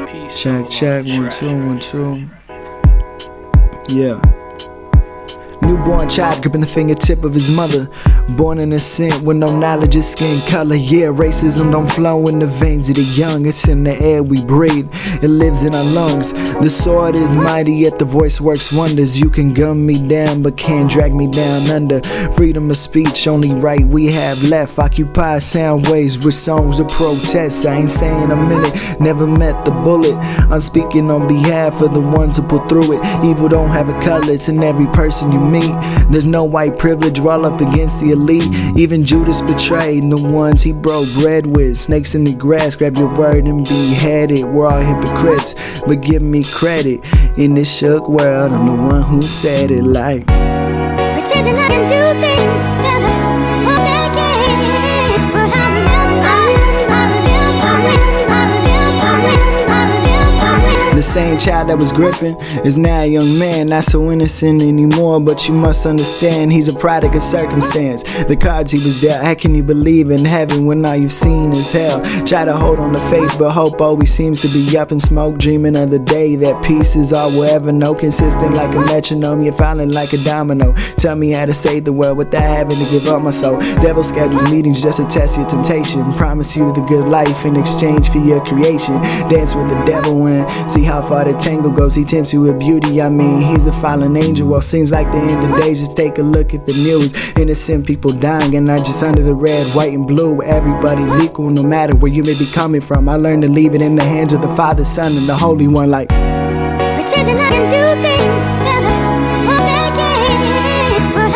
Check, check, 1, 2, 1, 2. Yeah. Newborn child gripping the fingertip of his mother. Born innocent with no knowledge of skin color. Yeah, racism don't flow in the veins of the young. It's in the air we breathe, it lives in our lungs. The sword is mighty, yet the voice works wonders. You can gun me down, but can't drag me down under. Freedom of speech, only right we have left. Occupy sound waves with songs of protest. I ain't saying a minute, never met the bullet. I'm speaking on behalf of the ones who pull through it. Evil don't have a color, it's in every person you meet. There's no white privilege roll up against the elite. Even Judas betrayed the ones he broke bread with. Snakes in the grass, grab your word and be headed. We're all hypocrites, but give me credit. In this shook world, I'm the one who said it like pretending I can do things better or make it. But I the same child that was gripping is now a young man, not so innocent anymore. But you must understand, he's a product of circumstance. The cards he was dealt, how can you believe in heaven when all you've seen is hell? Try to hold on to faith, but hope always seems to be up in smoke. Dreaming of the day that peace is all we'll ever know. Consistent like a metronome, you're falling like a domino. Tell me how to save the world without having to give up my soul. Devil schedules meetings just to test your temptation. Promise you the good life in exchange for your creation. Dance with the devil and see how far the tango goes. He tempts you with beauty, I mean he's a fallen angel. Well, seems like the end of days, just take a look at the news. Innocent people dying and not just under the red, white and blue. Everybody's equal no matter where you may be coming from. I learned to leave it in the hands of the Father, Son and the Holy One. Like pretending I can do things better or make it. But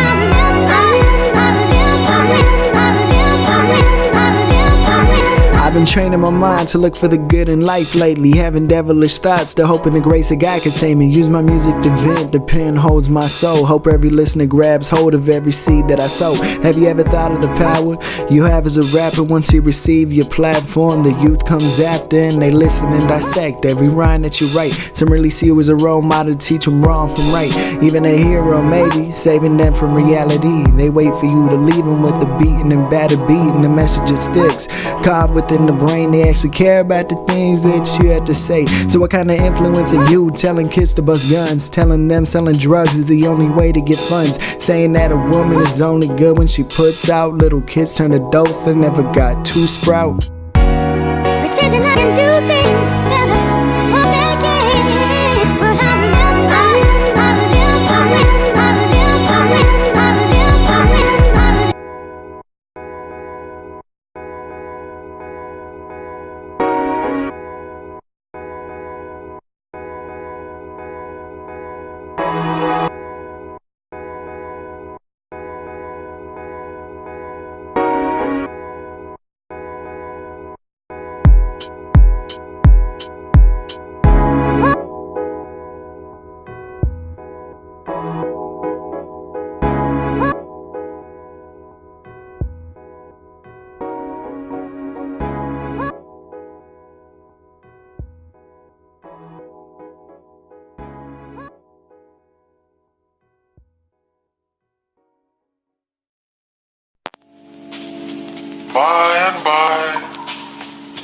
I've been training my mind to look for the good in life lately. Having devilish thoughts to hope in the grace of God can save me. Use my music to vent, the pen holds my soul. Hope every listener grabs hold of every seed that I sow. Have you ever thought of the power you have as a rapper? Once you receive your platform, the youth comes after and they listen and dissect every rhyme that you write. Some really see you as a role model to teach them wrong from right. Even a hero maybe, saving them from reality. They wait for you to leave them with the beating and battered beat, and the message just sticks. Carved within the brain, they actually care about the things that you had to say. So what kind of influence are you telling kids to bust guns? Telling them selling drugs is the only way to get funds. Saying that a woman is only good when she puts out. Little kids turn adults that never got to sprout. pretending I can do things better or make it. But By and by,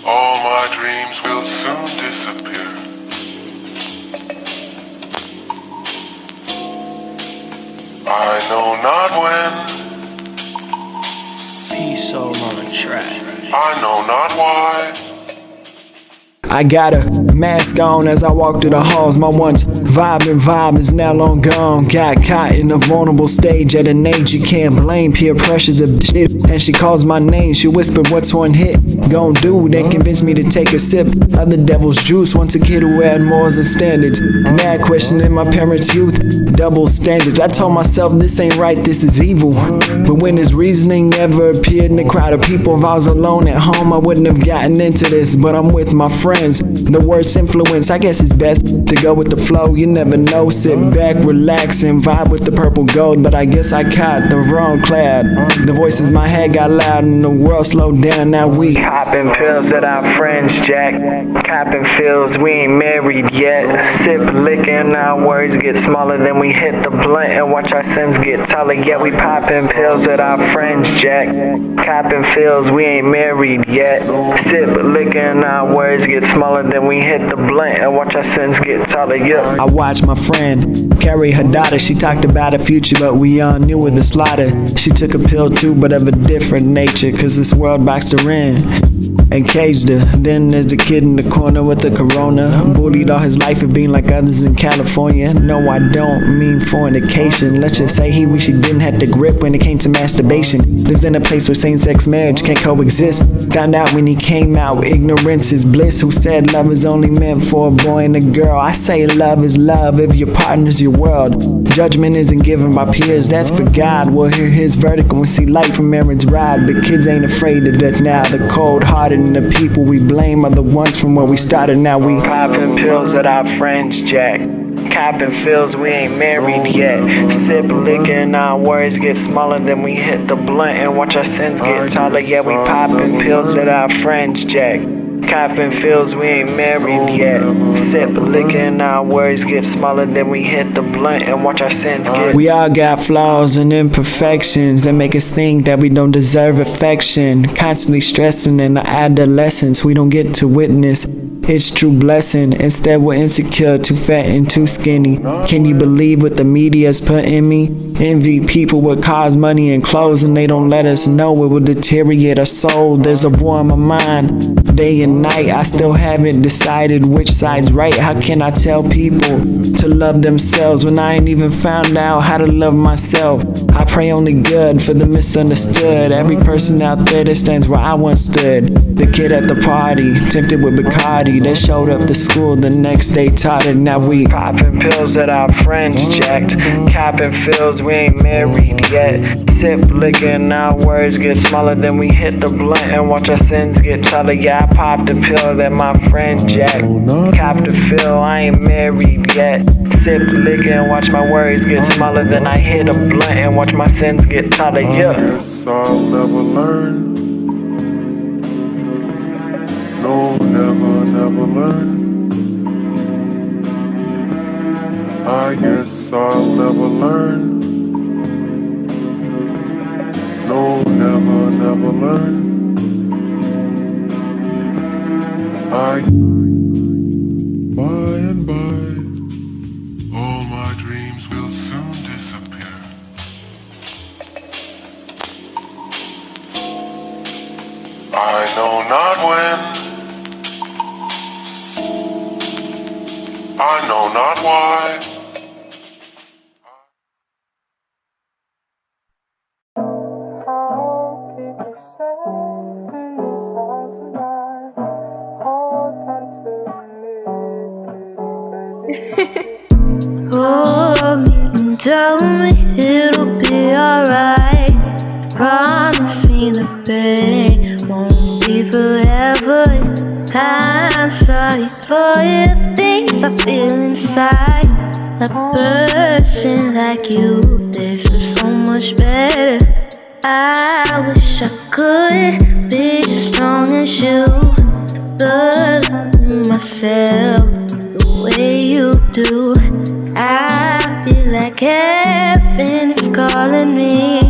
all my dreams will soon disappear. I know not when, Peace all on the track. I know not why. I got a mask on as I walk through the halls. My once vibe is now long gone. Got caught in a vulnerable stage at an age you can't blame. Peer pressure's a shit, and she calls my name. She whispered, "What's one hit gon' do?" Then convinced me to take a sip of the devil's juice. Once a kid who had morals and standards, mad questioning my parents' youth, double standards. I told myself this ain't right, this is evil. But when his reasoning ever appeared in a crowd of people, if I was alone at home, I wouldn't have gotten into this. But I'm with my friends. The worst influence, I guess it's best to go with the flow. You never know, sit back, relax, and vibe with the purple gold. But I guess I caught the wrong cloud. The voices in my head got loud and the world slowed down. Now we popping pills at our friends, Jack. Copping feels, we ain't married yet. Sip liquor and our words get smaller. Then we hit the blunt and watch our sins get taller. Yeah, we popping pills at our friends, Jack. Copping feels, we ain't married yet. Sip liquor and our words get smaller, then we hit the blunt and watch our sins get taller, yeah. I watched my friend carry her daughter. She talked about a future, but we all knew with the slaughter. She took a pill too, but of a different nature, cause this world boxed her in and caged her. Then there's the kid in the corner with the corona, bullied all his life for being like others in California. No, I don't mean fornication. Let's just say he wish he didn't have the grip when it came to masturbation. Lives in a place where same-sex marriage can't coexist. Found out when he came out, ignorance is bliss. Who said love is only meant for a boy and a girl? I say love is love if your partner's your world. Judgment isn't given by peers, that's for God. We'll hear his verdict when we see light from Aaron's ride. But kids ain't afraid of death now. The cold-hearted and the people we blame are the ones from where we started. Now we popping pills at our friends, Jack. Copping feels we ain't married yet. Sip liquor and our words get smaller, then we hit the blunt and watch our sins get taller. Yeah, we popping pills at our friends, Jack. Copping feels we ain't married yet. Sip liquor and our words get smaller, then we hit the blunt and watch our sins get. We all got flaws and imperfections that make us think that we don't deserve affection. Constantly stressing in our adolescence, we don't get to witness its true blessing. Instead we're insecure, too fat and too skinny. Can you believe what the media's put in me? Envy people with cars, money, and clothes, and they don't let us know it will deteriorate our soul. There's a war in my mind, day and night. I still haven't decided which side's right. How can I tell people to love themselves when I ain't even found out how to love myself? I pray only good for the misunderstood. Every person out there that stands where I once stood. The kid at the party, tempted with Bacardi, that showed up to school the next day taught it. Now we popping pills at our friends jacked. Copping feels we ain't married yet. Sip liquor and our words get smaller, then we hit the blunt and watch our sins get taller. Yeah, I popped a pill that my friend Jack. Copped a feel I ain't married yet. Sip liquor and watch my words get smaller, then I hit a blunt and watch my sins get taller. Yeah. I'll never learn. No, never learn. I guess I'll never learn. No, never learn. By and by, all my dreams will soon disappear. I know not when, I know not why. Hold me and tell me it'll be alright. Promise me the pain won't be forever. I'm sorry for the things I feel inside. A person like you, this is so much better. I wish I could be as strong as you, but love myself the way you do. I feel like heaven is calling me.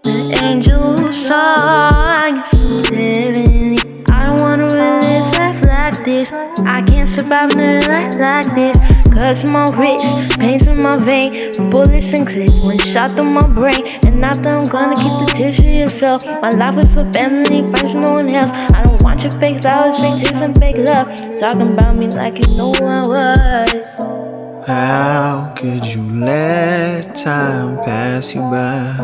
The angel song is so heavenly. I don't wanna relive life like this. I can't survive another life like this. Cuts in my wrist, pains in my vein, bullets and clips, one shot through my brain. And after I'm gonna keep the tears to yourself. My life is for family, friends, no one else. I don't want your fake flowers, fake tears and fake love. Talking about me like you know who I was. How could you let time pass you by?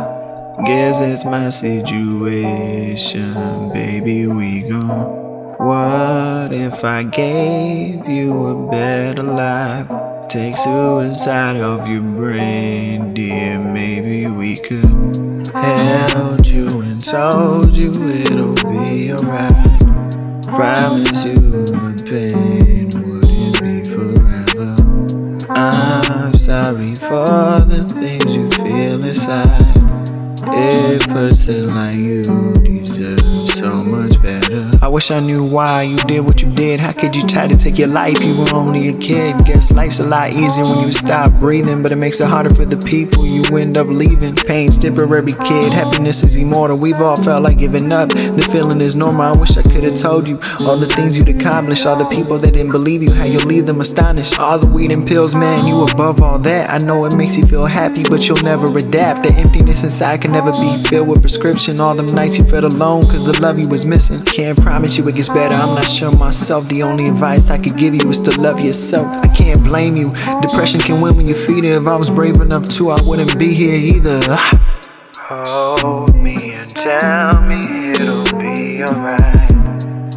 Guess that's my situation, baby, we gone. What if I gave you a better life? Take suicide off your brain, dear, maybe we could. Held you and told you it'll be alright. Promise you the pain wouldn't be forever. I'm sorry for the things you feel inside. A person like you deserves so much better. bitter. I wish I knew why you did what you did. How could you try to take your life? You were only a kid. Guess life's a lot easier when you stop breathing, but it makes it harder for the people you end up leaving. Pain's temporary, kid, happiness is immortal. We've all felt like giving up, the feeling is normal. I wish I could have told you all the things you'd accomplish, all the people that didn't believe you, how you'll leave them astonished. All the weed and pills, man, you above all that. I know it makes you feel happy, but you'll never adapt. The emptiness inside can never be filled with prescription. All them nights you felt alone cause the love you was missing. Can't promise you it gets better, I'm not sure myself. The only advice I could give you is to love yourself. I can't blame you, depression can win when you feed it. If I was brave enough to, I wouldn't be here either. Hold me and tell me it'll be alright.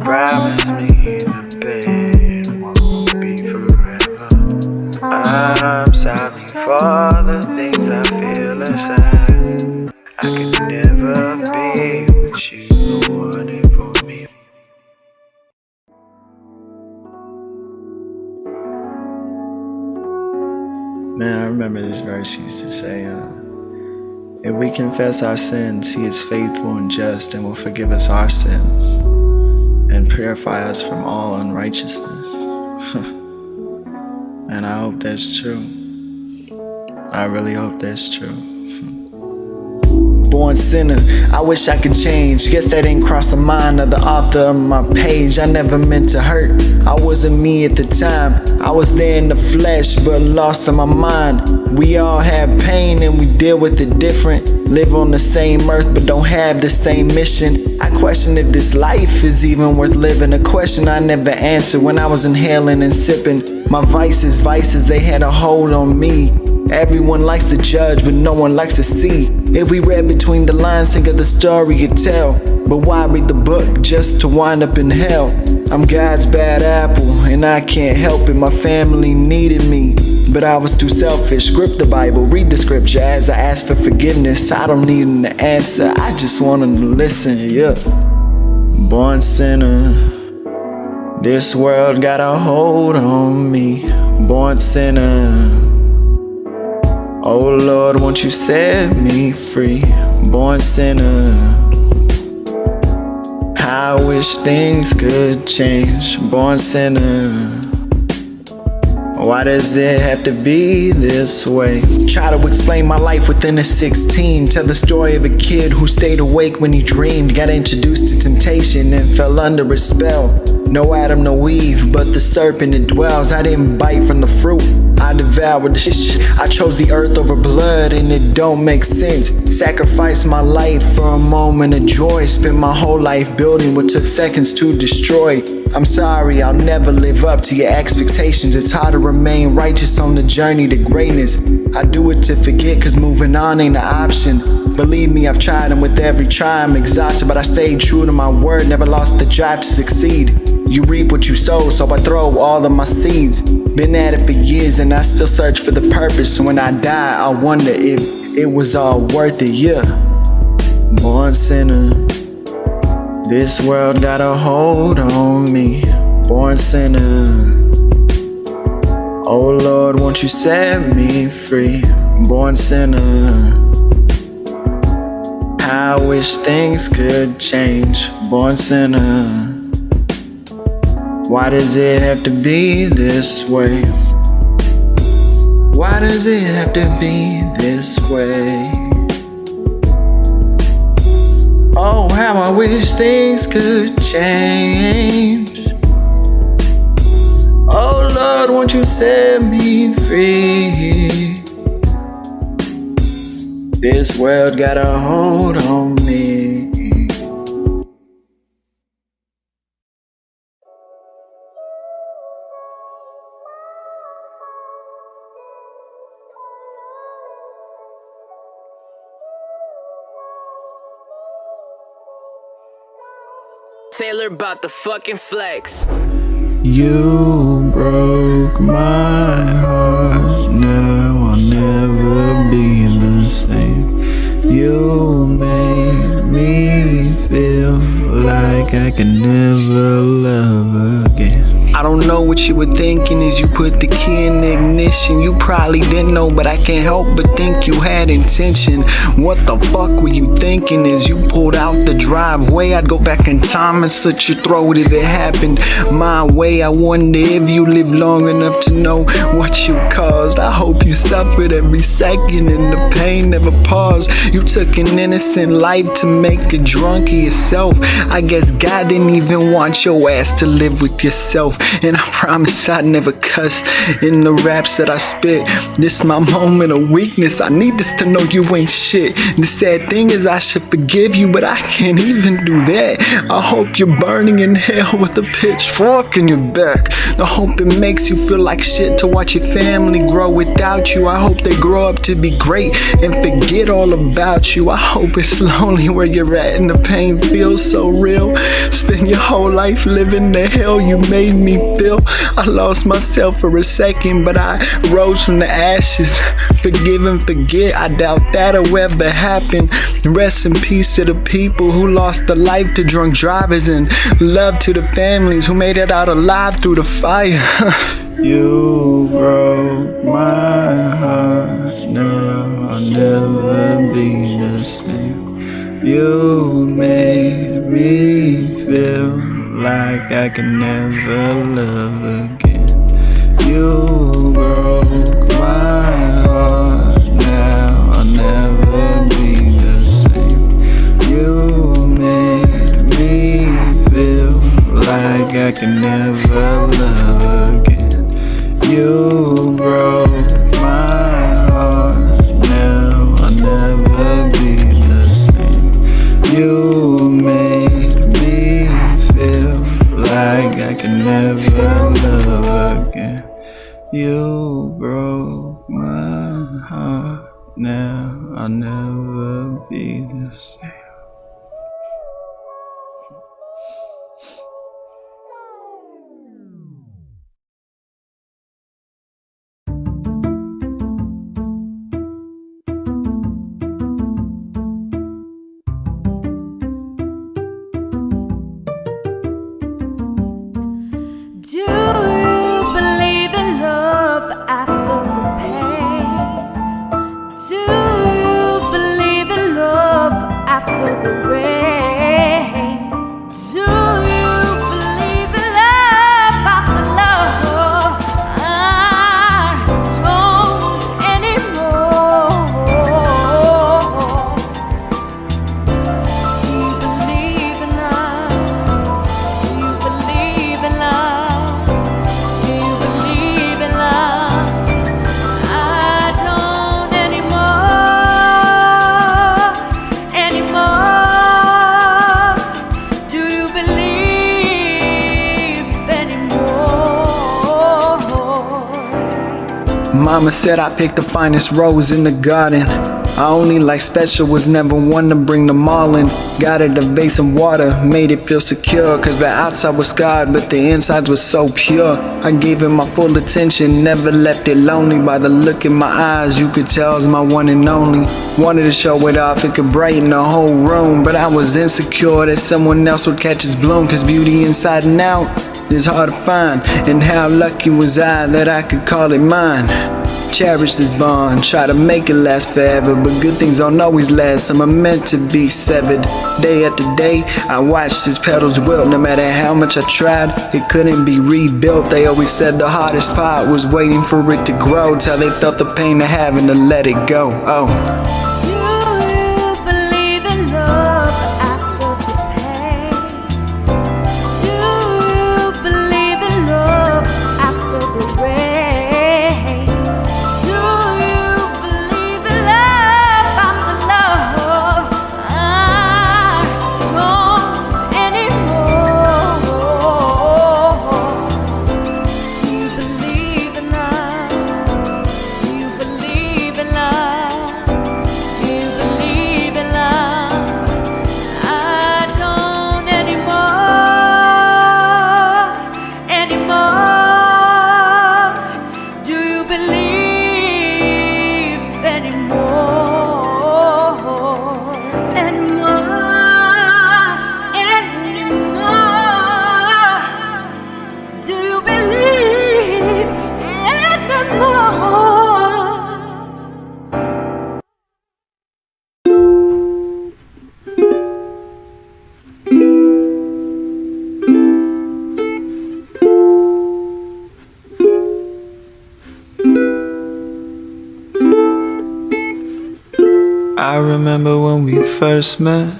Promise me the pain won't be forever. I'm sorry for the things I feel inside. I could never be what you wanted for me. Man, I remember this verse used to say, if we confess our sins, He is faithful and just and will forgive us our sins and purify us from all unrighteousness. And I hope that's true. I really hope that's true. Born sinner, I wish I could change. Guess that didn't cross the mind of the author of my page. I never meant to hurt, I wasn't me at the time. I was there in the flesh, but lost in my mind. We all have pain and we deal with it different. Live on the same earth but don't have the same mission. I question if this life is even worth living. A question I never answered when I was inhaling and sipping. My vices, they had a hold on me. Everyone likes to judge, but no one likes to see. If we read between the lines, think of the story you'd tell. But why read the book just to wind up in hell? I'm God's bad apple, and I can't help it. My family needed me, but I was too selfish. Grip the Bible, read the scripture as I ask for forgiveness. I don't need an answer, I just want them to listen, yeah. Born sinner, this world got a hold on me. Born sinner, oh Lord, won't you set me free? Born sinner, I wish things could change. Born sinner, why does it have to be this way? Try to explain my life within a 16. Tell the story of a kid who stayed awake when he dreamed. Got introduced to temptation and fell under a spell. No Adam, no Eve, but the serpent it dwells. I didn't bite from the fruit, I devoured the shit. I chose the earth over blood and it don't make sense. Sacrificed my life for a moment of joy. Spent my whole life building what took seconds to destroy. I'm sorry, I'll never live up to your expectations. It's hard to remain righteous on the journey to greatness. I do it to forget cause moving on ain't an option. Believe me, I've tried, and with every try I'm exhausted, but I stayed true to my word, never lost the drive to succeed. You reap what you sow, so I throw all of my seeds. Been at it for years and I still search for the purpose. When I die, I wonder if it was all worth it, yeah. Born sinner, this world got a hold on me. Born sinner, oh Lord, won't you set me free? Born sinner, I wish things could change. Born sinner, why does it have to be this way? Why does it have to be this way? Oh, how I wish things could change. Oh Lord, won't you set me free? This world got a hold on me. Taylor about the fucking flex. You broke my heart, now I'll never be the same. You made me feel like I can never love again. I don't know what you were thinking as you put the key in the ignition. You probably didn't know, but I can't help but think you had intention. What the fuck were you thinking as you pulled out the driveway? I'd go back in time and slit your throat if it happened my way. I wonder if you lived long enough to know what you caused. I hope you suffered every second and the pain never paused. You took an innocent life to make a drunk of yourself. I guess God didn't even want your ass to live with yourself. And I promise I'd never cuss in the raps that I spit. This my moment of weakness. I need this to know you ain't shit. The sad thing is I should forgive you, but I can't even do that. I hope you're burning in hell with a pitchfork in your back. I hope it makes you feel like shit to watch your family grow without you. I hope they grow up to be great and forget all about you. I hope it's lonely where you're at and the pain feels so real. Spend your whole life living the hell you made me feel. I lost myself for a second, but I rose from the ashes. Forgive and forget, I doubt that'll ever happen. Rest in peace to the people who lost their life to drunk drivers, and love to the families who made it out alive through the fire. You broke my heart, now I'll never be the same. You made me feel like I can never love again. You broke my heart, now I'll never be the same. You made me feel like I can never love again. You broke my heart, now I'll never be the same. You made me feel like I can never love again. You broke my heart, now I'll never be the same. Do you believe in love after the pain? Do you believe in love after the rain? Do you believe in love after love? I don't anymore. Do you believe in love? Do you believe in love? Do you believe in love? I don't anymore. Do you believe anymore? Mama said I picked the finest rose in the garden. I only like special, was never one to bring them all in. Got it a vase of water, made it feel secure, cause the outside was scarred but the insides was so pure. I gave it my full attention, never left it lonely. By the look in my eyes you could tell it's my one and only. Wanted to show it off, it could brighten the whole room, but I was insecure that someone else would catch its bloom. Cause beauty inside and out is hard to find, and how lucky was I that I could call it mine. Cherish this bond, try to make it last forever, but good things don't always last, some are meant to be severed. Day after day, I watched its petals wilt. No matter how much I tried, it couldn't be rebuilt. They always said the hardest part was waiting for it to grow, till they felt the pain of having to let it go. Oh. Do you believe in love after the pain? Do you believe in love after the rain? Do you believe in love after love? I don't anymore. Do you believe in love? Do you believe in love? I remember when we first met.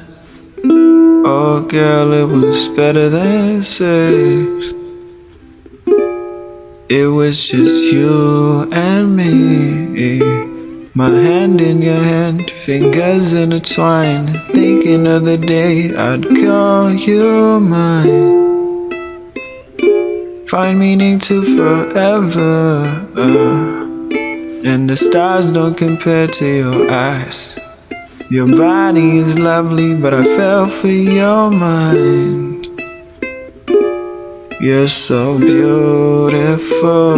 Oh girl, it was better than sex. It was just you and me. My hand in your hand, fingers intertwined. Thinking of the day I'd call you mine. Find meaning to forever. And the stars don't compare to your eyes. Your body is lovely, but I fell for your mind. You're so beautiful.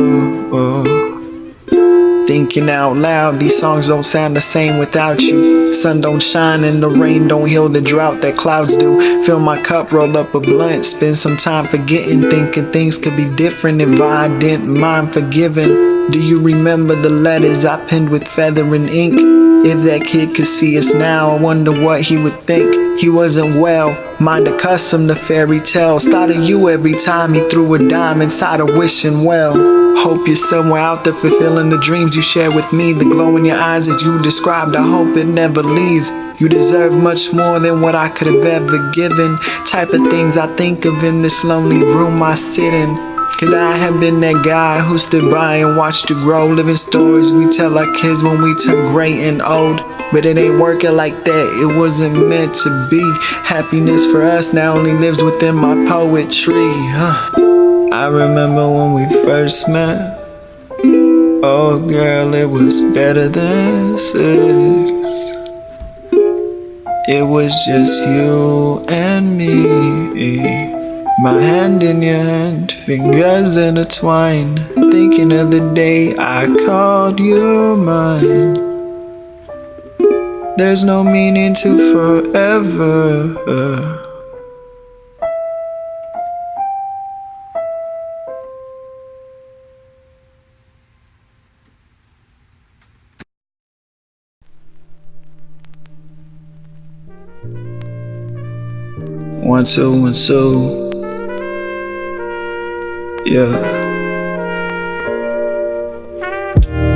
Thinking out loud, these songs don't sound the same without you. Sun don't shine and the rain don't heal the drought that clouds do. Fill my cup, roll up a blunt, spend some time forgetting, thinking things could be different if I didn't mind forgiving. Do you remember the letters I penned with feather and ink? If that kid could see us now, I wonder what he would think. He wasn't well, mind accustomed to fairy tales. Thought of you every time he threw a dime inside a wishing well. Hope you're somewhere out there fulfilling the dreams you share with me. The glow in your eyes as you described, I hope it never leaves. You deserve much more than what I could have ever given. Type of things I think of in this lonely room I sit in. Could I have been that guy who stood by and watched you grow? Living stories we tell our kids when we turn gray and old. But it ain't working like that, it wasn't meant to be. Happiness for us now only lives within my poetry. I remember when we first met. Oh girl, it was better than sex. It was just you and me. My hand in your hand, fingers intertwined. Thinking of the day I called you mine. There's no meaning to forever. One, two. Yeah.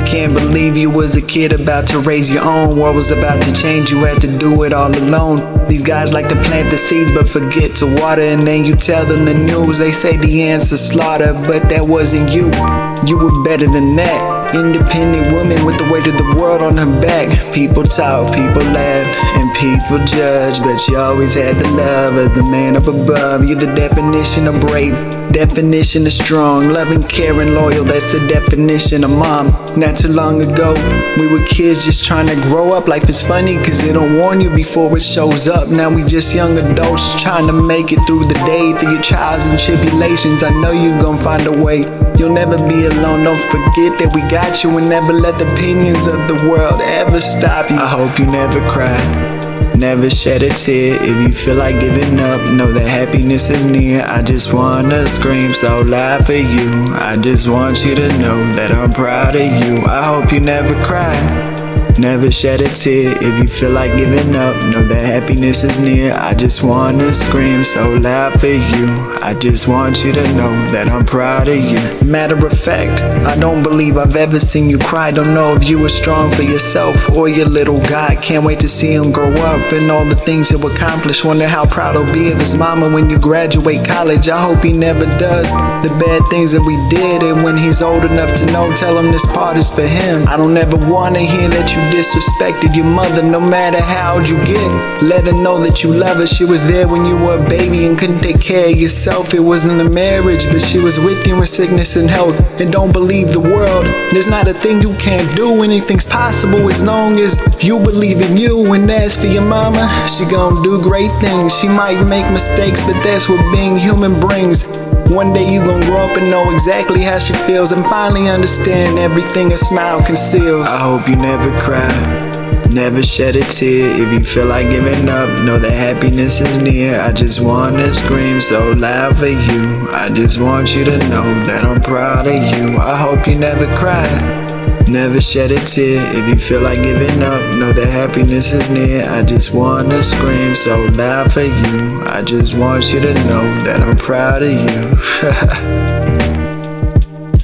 Can't believe you was a kid about to raise your own. World was about to change, you had to do it all alone. These guys like to plant the seeds but forget to water. And then you tell them the news, they say the answer's slaughter. But that wasn't you, you were better than that. Independent woman with the weight of the world on her back. People talk, people laugh, and people judge, but she always had the love of the man up above. You're the definition of brave, definition of strong, loving, caring, loyal, that's the definition of mom. Not too long ago, we were kids just trying to grow up. Life is funny cause it don't warn you before it shows up. Now we just young adults trying to make it through the day. Through your trials and tribulations, I know you gon' find a way. You'll never be alone, don't forget that we got you. And never let the opinions of the world ever stop you. I hope you never cry, never shed a tear. If you feel like giving up, know that happiness is near. I just wanna scream so loud for you. I just want you to know that I'm proud of you. I hope you never cry, never shed a tear. If you feel like giving up, know that happiness is near. I just wanna scream so loud for you. I just want you to know that I'm proud of you. Matter of fact, I don't believe I've ever seen you cry. Don't know if you were strong for yourself or your little guy. Can't wait to see him grow up and all the things he'll accomplish. Wonder how proud he'll be of his mama when you graduate college. I hope he never does the bad things that we did. And when he's old enough to know, tell him this part is for him. I don't ever wanna hear that you disrespected your mother, no matter how old you get. Let her know that you love her. She was there when you were a baby and couldn't take care of yourself. It wasn't a marriage, but she was with you in sickness and health. And don't believe the world, there's not a thing you can't do. Anything's possible as long as you believe in you. And as for your mama, she gon' do great things. She might make mistakes, but that's what being human brings. One day you gon' grow up and know exactly how she feels, and finally understand everything a smile conceals. I hope you never cry, never shed a tear. If you feel like giving up, know that happiness is near. I just wanna scream so loud for you. I just want you to know that I'm proud of you. I hope you never cry, never shed a tear. If you feel like giving up, know that happiness is near. I just wanna scream so loud for you. I just want you to know that I'm proud of you.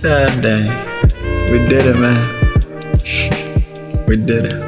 God dang, we did it, man. We did it.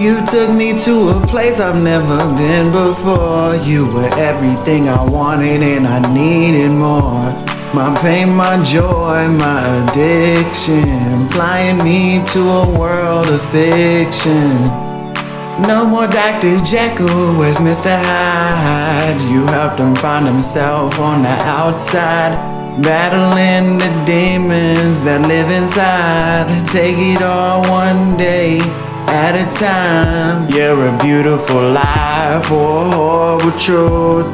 You took me to a place I've never been before. You were everything I wanted and I needed more. My pain, my joy, my addiction, flying me to a world of fiction. No more Dr. Jekyll, where's Mr. Hyde? You helped him find himself on the outside, battling the demons that live inside. Take it all one day at a time. You're a beautiful lie for a horrible truth,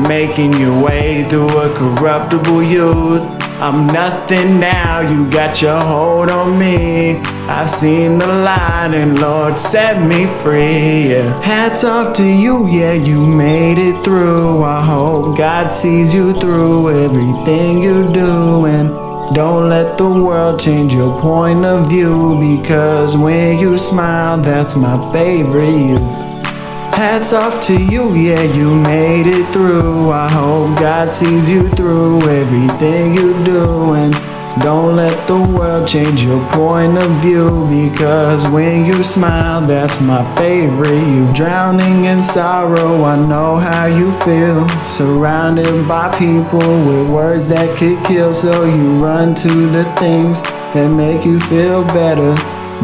making your way through a corruptible youth. I'm nothing now, you got your hold on me. I've seen the light and Lord set me free, yeah. Hats off to you, yeah, you made it through. I hope God sees you through everything you do, and don't let the world change your point of view, because when you smile, that's my favorite you. Hats off to you, yeah, you made it through. I hope God sees you through everything you do, and don't let the world change your point of view, because when you smile, that's my favorite you. Drowning in sorrow, I know how you feel, surrounded by people with words that could kill. So you run to the things that make you feel better.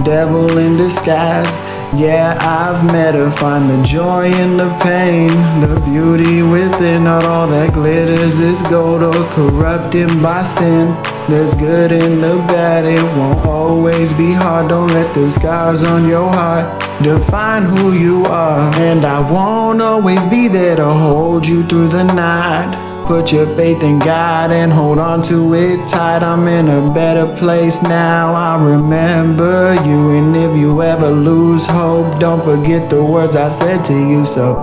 Devil in disguise, yeah, I've met her. Find the joy in the pain, the beauty within. Not all that glitters is gold or corrupted by sin. There's good in the bad, it won't always be hard. Don't let the scars on your heart define who you are. And I won't always be there to hold you through the night. Put your faith in God and hold on to it tight. I'm in a better place now, I remember you. And if you ever lose hope, don't forget the words I said to you. So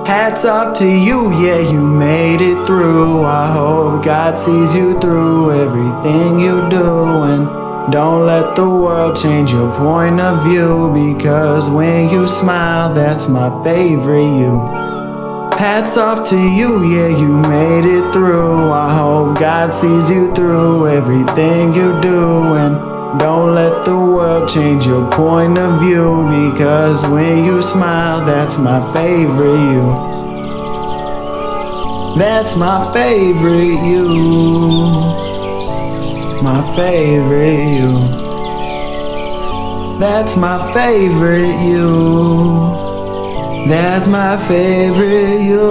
hats off to you, yeah, you made it through. I hope God sees you through everything you do, and don't let the world change your point of view, because when you smile, that's my favorite you. Hats off to you, yeah, you made it through. I hope God sees you through everything you do, and don't let the world change your point of view, because when you smile, that's my favorite you. That's my favorite you. My favorite you. That's my favorite you. That's my favorite you.